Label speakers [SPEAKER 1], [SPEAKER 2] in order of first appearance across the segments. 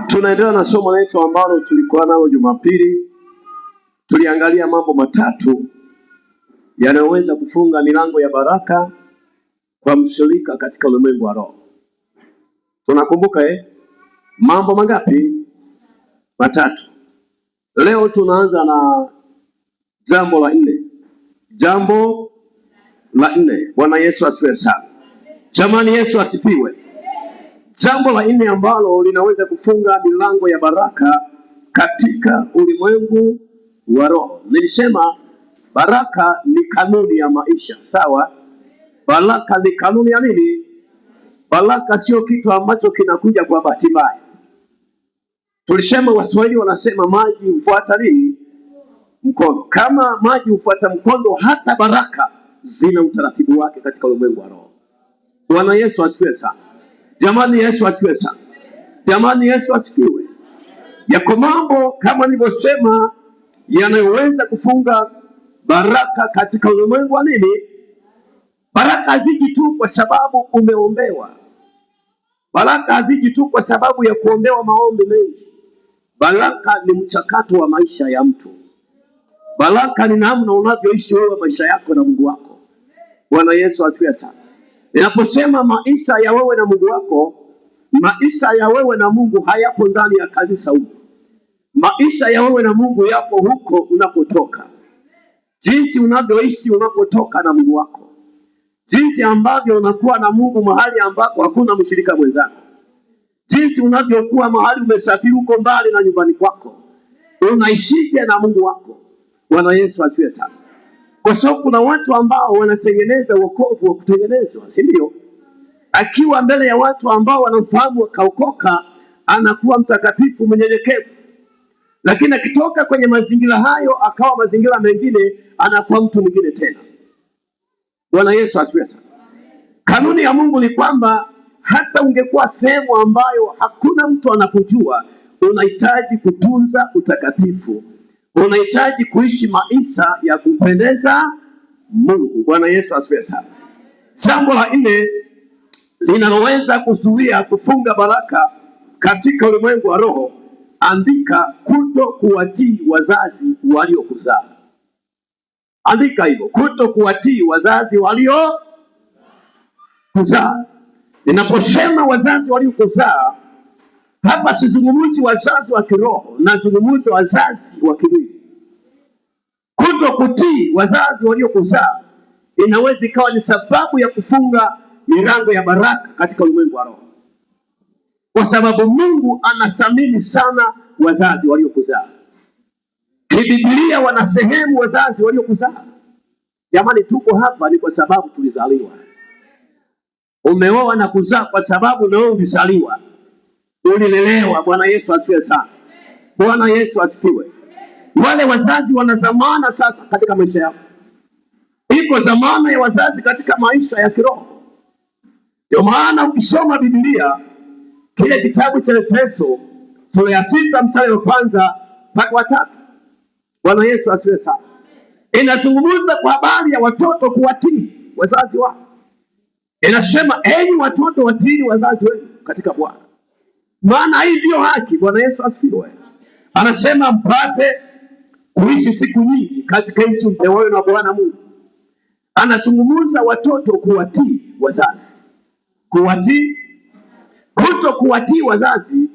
[SPEAKER 1] Tunaendelea na somo letu ambalo tulikuwa nalo Jumapili. Tuliangalia mambo matatu yanayoweza kufunga milango ya baraka kwa mshirika katika ulimwengu wa roho. Tunakumbuka mambo mangapi? Matatu. Leo tunaanza na jambo la nne. Jambo la nne. Bwana Yesu asifiwe sana. Jamani, Yesu asifiwe. Jambo la nne ambalo linaweza kufunga milango ya baraka katika ulimwengu wa roho. Nilisema baraka ni kanuni ya maisha, sawa? Baraka ni kanuni ya nini? Baraka sio kitu ambacho kinakuja kwa bahati mbaya. Tulisema Waswahili wanasema maji hufuata nini? Mkondo. Kama maji hufuata mkondo, hata baraka zina utaratibu wake katika ulimwengu wa roho. Bwana Yesu asifiwe sana. Jamani, Yesu asifiwe sana. Jamani, Yesu asifiwe. Yako mambo kama nilivyosema yanayoweza kufunga baraka katika ulimwengu wa nini? Baraka haziji tu kwa sababu umeombewa. Baraka haziji tu kwa sababu ya kuombewa maombi mengi. Baraka ni mchakato wa maisha ya mtu. Baraka ni namna unavyoishi wewe maisha yako na Mungu wako. Bwana Yesu asifiwe sana. Ninaposema maisha ya wewe na Mungu wako, maisha ya wewe na Mungu hayapo ndani ya kanisa huko. Maisha ya wewe na Mungu yapo huko unapotoka. Jinsi unavyoishi unapotoka na Mungu wako. Jinsi ambavyo unakuwa na Mungu mahali ambapo hakuna mshirika mwenzako. Jinsi unavyokuwa mahali umesafiri huko mbali na nyumbani kwako. Unaishije na Mungu wako. Bwana Yesu asifiwe sana. Kwa sababu kuna watu ambao wanatengeneza wokovu wa kutengenezwa, si ndio? Akiwa mbele ya watu ambao wanamfahamu akaokoka, anakuwa mtakatifu mnyenyekevu. Lakini akitoka kwenye mazingira hayo akawa mazingira mengine, anakuwa mtu mwingine tena. Bwana Yesu asifiwe sana. Kanuni ya Mungu ni kwamba hata ungekuwa sehemu ambayo hakuna mtu anakujua, unahitaji kutunza utakatifu. Unahitaji kuishi maisha ya kumpendeza Mungu. Bwana Yesu asifiwe sana. Jambo la nne linaloweza kuzuia kufunga baraka katika ulimwengu wa roho, andika kuto kuwatii wazazi waliokuzaa. Andika hivyo, kuto kuwatii wazazi waliokuzaa. Ninaposema wazazi waliokuzaa, hapa sizungumzi wazazi wa kiroho, nazungumza wazazi wa kimwili. Kuto kutii wazazi waliokuzaa inaweza ikawa ni sababu ya kufunga milango ya baraka katika ulimwengu wa roho. Kwa sababu Mungu anathamini sana wazazi waliokuzaa. Biblia wana sehemu wazazi waliokuzaa. Jamani, tuko hapa ni kwa sababu tulizaliwa. Umeoa na kuzaa kwa sababu na wewe ulizaliwa. Ulilelewa. Bwana Yesu asifiwe sana. Bwana Yesu asifiwe. Wale wazazi wana dhamana sasa katika maisha yako. Iko dhamana ya wazazi katika maisha ya kiroho. Ndio maana ukisoma Biblia, kile kitabu cha Efeso sura ya 6 mstari wa 1 mpaka wa 3. Bwana Yesu asifiwe sana. Inazungumza kwa habari ya watoto kuwatii wazazi wao. Inasema enyi watoto watii wazazi wenu katika Bwana, maana hii ndio haki. Bwana Yesu asifiwe. Anasema mpate kuishi siku nyingi katika nchi mpewayo na Bwana Mungu. Anazungumza watoto kuwatii wazazi. Kuwatii, kuto kuwatii wazazi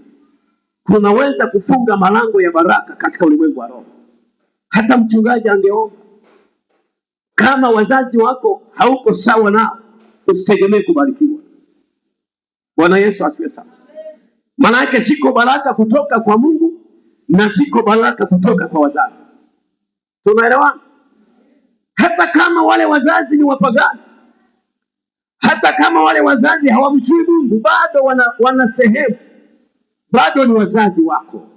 [SPEAKER 1] kunaweza kufunga malango ya baraka katika ulimwengu wa roho. Hata mchungaji angeomba, kama wazazi wako hauko sawa nao, usitegemee kubarikiwa. Bwana Yesu asifiwe sana. Maana yake siko baraka kutoka kwa Mungu na siko baraka kutoka kwa wazazi. Tunaelewana? Hata kama wale wazazi ni wapagani, hata kama wale wazazi hawamjui Mungu, bado wana sehemu, bado ni wazazi wako.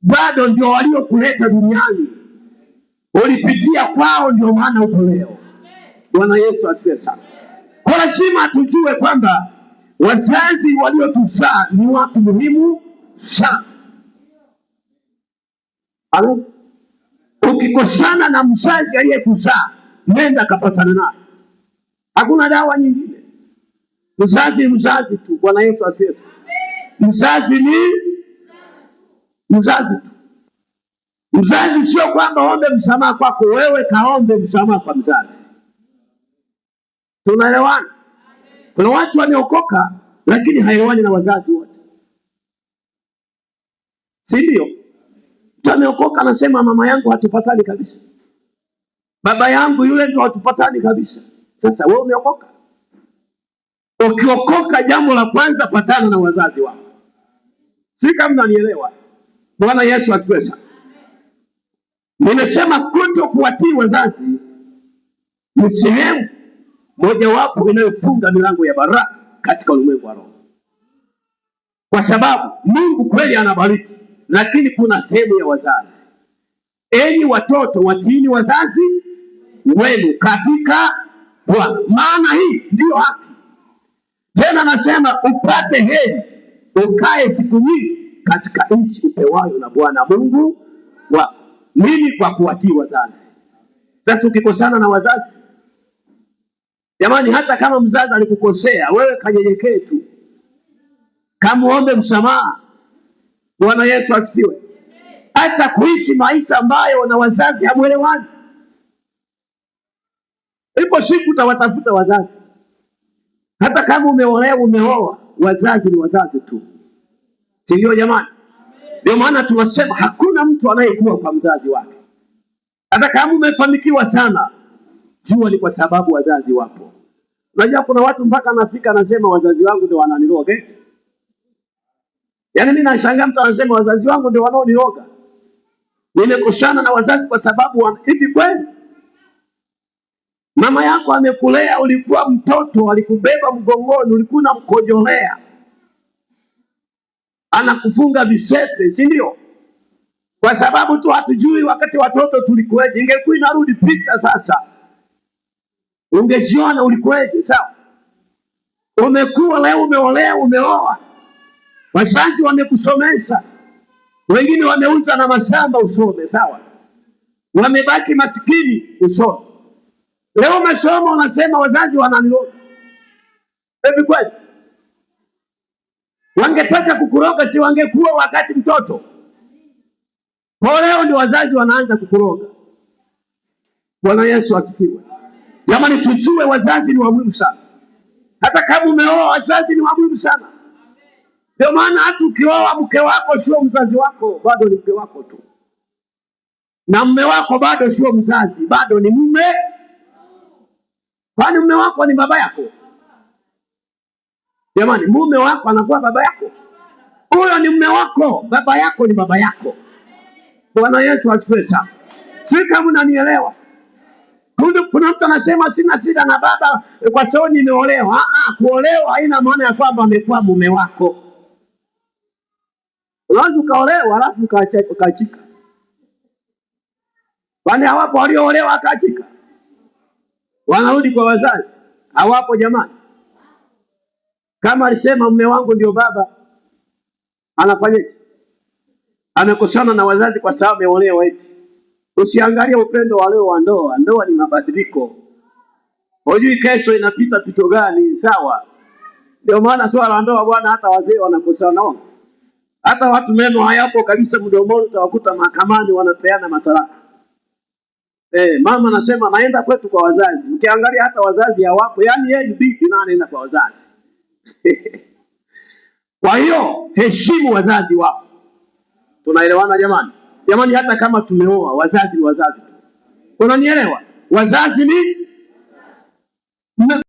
[SPEAKER 1] Bado ndio waliokuleta duniani. Ulipitia kwao, ndio maana uko leo. Bwana Yesu asifiwe sana. Kwa lazima tujue kwamba wazazi waliotuzaa ni watu muhimu sana. Amen. Ukikosana na mzazi aliyekuzaa, nenda kapatana naye. Hakuna dawa nyingine. Mzazi tu. Bwana Yesu asifiwe. Mzazi ni Mzazi tu. Mzazi sio kwamba ombe msamaha kwako wewe, kaombe msamaha kwa mzazi. Tunaelewana? Kuna watu wameokoka lakini haelewani na wazazi wote, si ndio? Mtu ameokoka anasema mama yangu hatupatani kabisa, baba yangu yule ndio hatupatani kabisa. Sasa wewe umeokoka? Ukiokoka, jambo la kwanza, patana na wazazi wako. Si kama mnanielewa? Bwana Yesu asifiwe sana. Nimesema kuto kuwatii wazazi ni sehemu mojawapo inayofunga milango ya baraka katika ulimwengu wa roho, kwa sababu Mungu kweli anabariki, lakini kuna sehemu ya wazazi. Enyi watoto, watiini wazazi wenu katika Bwana, maana hii ndiyo haki. Tena anasema upate heri, ukae siku nyingi katika nchi upewayo na Bwana Mungu wako. Nini? Kwa kuwatii wazazi. Sasa ukikosana na wazazi, jamani, hata kama mzazi alikukosea wewe, kanyenyekee tu, kamuombe msamaha. Bwana Yesu asifiwe. Acha kuishi maisha ambayo na wazazi hamuelewani. Ipo siku utawatafuta wazazi. Hata kama umeolewa, umeoa, wazazi ni wazazi tu, si ndio jamani? Ndio maana tunasema hakuna mtu anayekuwa kwa mzazi wake. Hata kama umefanikiwa sana, jua ni kwa sababu wazazi wapo. Unajua kuna watu mpaka anafika anasema wazazi wangu ndio wananiroga. Yaani mimi nashangaa mtu anasema wazazi wangu ndio wanaoniroga. Nimekosana na wazazi kwa sababu hivi kweli? Mama yako amekulea, ulikuwa mtoto, alikubeba mgongoni, ulikuwa unamkojolea, anakufunga visepe, si ndio? Kwa sababu tu hatujui wakati watoto tulikuweje. Ingekuwa inarudi picha sasa, ungejiona ulikuweje. Sawa, umekuwa leo, umeolea, umeoa, wazazi wamekusomesha, wengine wameuza na mashamba usome, sawa, wamebaki masikini usome. Leo umesoma unasema wazazi wananiroga. Hivi kweli? Wangetaka kukuroga, si wangekuwa wakati mtoto? Kwa leo ndio wazazi wanaanza kukuroga. Bwana Yesu asifiwe. Jamani, tujue wazazi ni wa muhimu sana. Hata kama umeoa, wazazi ni wa muhimu sana. Ndio maana hata ukioa mke wako sio mzazi wako, bado ni mke wako tu, na mume wako bado sio mzazi, bado ni mume. Kwani mume wako ni baba yako? Jamani, mume wako anakuwa baba yako? Huyo ni mume wako, baba yako ni baba yako. Bwana Yesu asifiwe sana. Si kama unanielewa? Kuna mtu anasema sina shida na baba kwa sababu nimeolewa. Kuolewa haina maana ya kwamba amekuwa mume wako. Unaweza ukaolewa alafu ukaachika. Kwani hawapo walioolewa akaachika? Wanarudi kwa wazazi? Hawapo jamani. Kama alisema mume wangu ndio baba, anafanyaje? Amekosana na wazazi kwa sababu ameolewa eti. Usiangalie upendo wa leo wa ndoa. Ndoa ni mabadiliko. Hujui kesho inapita pito gani, sawa? Ndio maana swala la ndoa bwana, hata wazee wanakosana. Hata watu meno hayapo kabisa mdomoni, utawakuta mahakamani wanapeana matalaka. Mama anasema naenda kwetu kwa wazazi. Ukiangalia hata wazazi hawapo. Yaani yeye ni bibi na anaenda kwa wazazi. Kwa hiyo heshimu wazazi wako. Tunaelewana jamani? Jamani, hata kama tumeoa, wazazi ni wazazi tu. Unanielewa? Wazazi ni